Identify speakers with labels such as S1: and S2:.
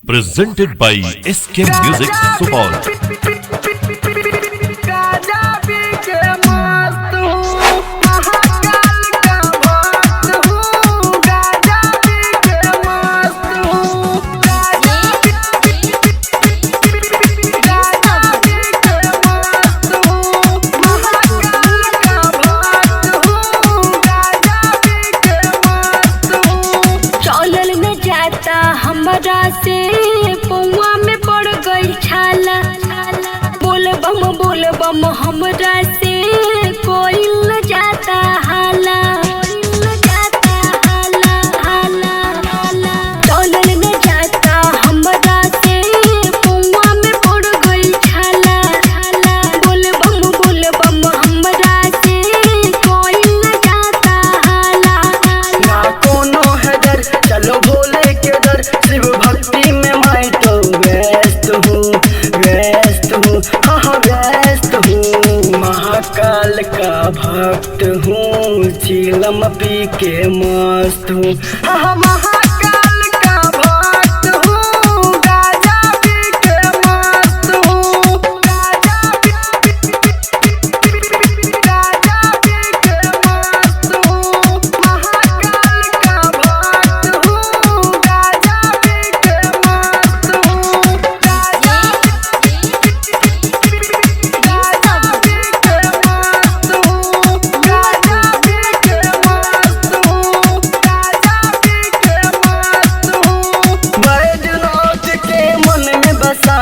S1: Presented by SK Music Support.
S2: हमरा से पौआ में पड़ गई छाला, बोल बम हमरा से कोई न जाता हाला, चलल न जाता हमरा से पौआ में पड़ गई छाला, बोल बम हमरा से कोई न जाता हाला।
S3: ना कोनो है डर, चलो भोले के दर, शिव भक्ति में मैं तो व्यस्त हूँ, हाँ व्यस्त हूँ। महाकाल का भक्त हूँ, चीलम पी के मस्त हूँ, हाँ महाकाल का भक्त हूँ, गाजा पी के मस्त हूँ, गाजा पी के मस्त हूँ। महाकाल का भक्त हूँ, गाजा पी के मस्त हूँ, गाजा पी के मस्त हूँ, गाजा पी के मस्त हूँ, गाजा पी के मस्त हूँ। बैजनाथ के मन में बसा